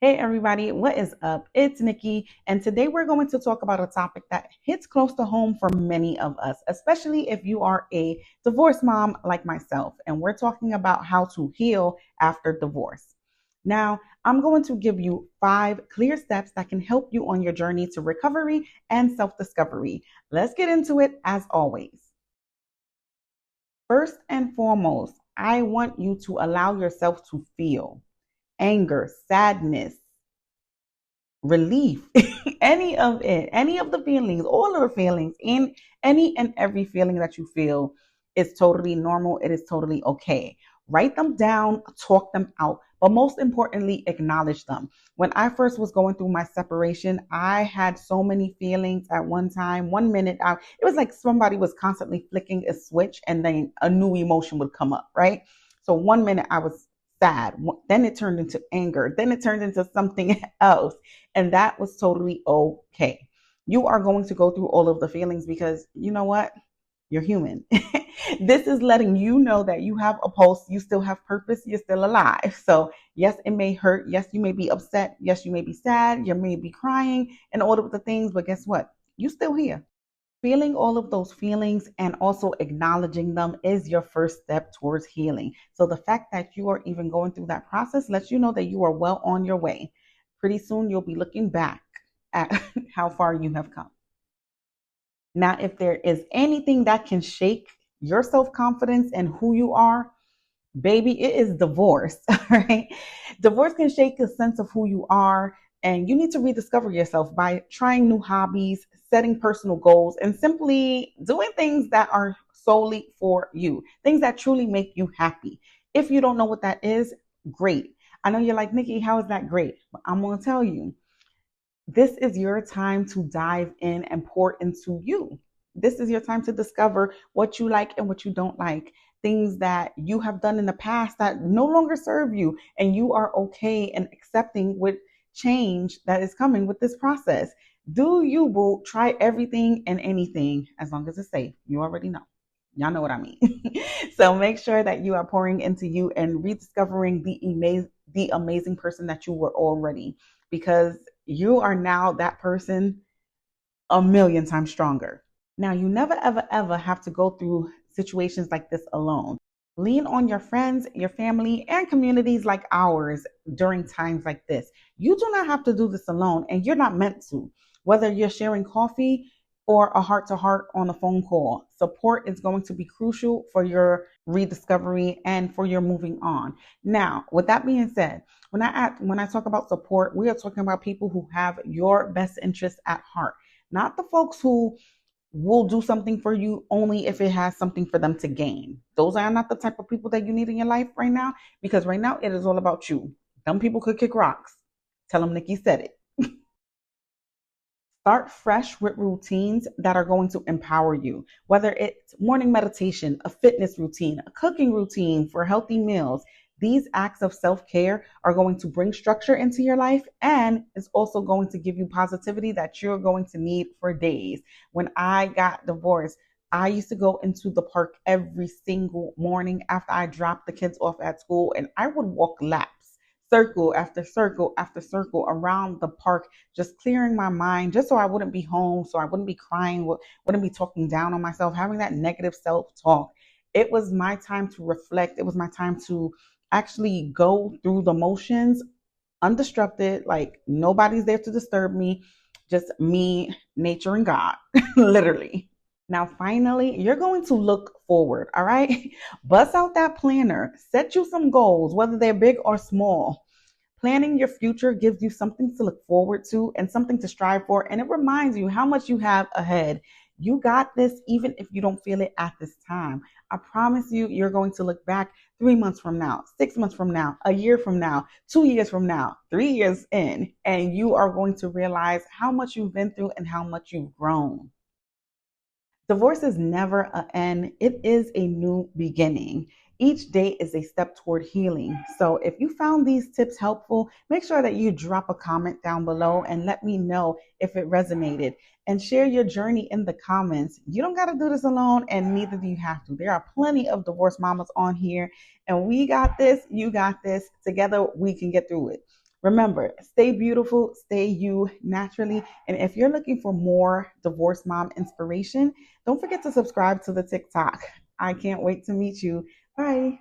Hey everybody, what is up? It's Nikki, and today we're going to talk about a topic that hits close to home for many of us, especially if you are a divorced mom like myself. And we're talking about how to heal after divorce. Now, I'm going to give you 5 clear steps that can help you on your journey to recovery and self discovery. Let's get into it as always. First and foremost, I want you to allow yourself to feel anger, sadness, relief, any of the feelings, all of the feelings, in any and every feeling that you feel is totally normal. It is totally okay. Write them down, talk them out, but most importantly, acknowledge them. When I first was going through my separation, I had so many feelings at one time. 1 minute out, it was like somebody was constantly flicking a switch and then a new emotion would come up, right? So 1 minute I was sad, then it turned into anger, then it turned into something else. And that was totally okay. You are going to go through all of the feelings because you know what? You're human. This is letting you know that you have a pulse, you still have purpose, you're still alive. So, yes, it may hurt. Yes, you may be upset. Yes, you may be sad. You may be crying and all of the things, but guess what? You still here. Feeling all of those feelings and also acknowledging them is your first step towards healing. So the fact that you are even going through that process lets you know that you are well on your way. Pretty soon you'll be looking back at how far you have come. Now, if there is anything that can shake your self confidence and who you are, baby, it is divorce, right? Divorce can shake a sense of who you are, and you need to rediscover yourself by trying new hobbies, setting personal goals, and simply doing things that are solely for you, things that truly make you happy. If you don't know what that is, great. I know you're like, Nikki, how is that great? But I'm going to tell you, this is your time to dive in and pour into you. This is your time to discover what you like and what you don't like, things that you have done in the past that no longer serve you, and you are okay and accepting with change that is coming with this process. Do you, boo? Try everything and anything as long as it's safe. You already know. Y'all know what I mean. So make sure that you are pouring into you and rediscovering the amazing person that you were already, because you are now that person a million times stronger. Now, you never, ever, ever have to go through situations like this alone. Lean on your friends, your family, and communities like ours during times like this. You do not have to do this alone, and you're not meant to. Whether you're sharing coffee or a heart to heart on a phone call, support is going to be crucial for your rediscovery and for your moving on. Now, with that being said, when I talk about support, we are talking about people who have your best interests at heart, not the folks who will do something for you only if it has something for them to gain. Those are not the type of people that you need in your life right now, because right now it is all about you. Some people could kick rocks. Tell them Nikki said it. Start fresh with routines that are going to empower you, whether it's morning meditation, a fitness routine, a cooking routine for healthy meals. These acts of self care are going to bring structure into your life, and it's also going to give you positivity that you're going to need for days. When I got divorced, I used to go into the park every single morning after I dropped the kids off at school, and I would walk laps, circle after circle after circle around the park, just clearing my mind, just so I wouldn't be home, so I wouldn't be crying, wouldn't be talking down on myself, having that negative self talk. It was my time to reflect. It was my time to actually go through the motions undistracted, like nobody's there to disturb me, just me, nature, and God, literally. Now, finally, you're going to look forward, all right? Bust out that planner, set you some goals, whether they're big or small. Planning your future gives you something to look forward to and something to strive for, and it reminds you how much you have ahead. You got this, even if you don't feel it at this time. I promise you, you're going to look back 3 months from now, 6 months from now, a year from now, 2 years from now, 3 years in, and you are going to realize how much you've been through and how much you've grown. Divorce is never an end, it is a new beginning. Each day is a step toward healing. So, if you found these tips helpful, make sure that you drop a comment down below and let me know if it resonated. And share your journey in the comments. You don't got to do this alone, and neither do you have to. There are plenty of divorced mamas on here, and we got this, you got this. Together, we can get through it. Remember, stay beautiful, stay you naturally. And if you're looking for more divorce mom inspiration, don't forget to subscribe to the TikTok. I can't wait to meet you. Bye.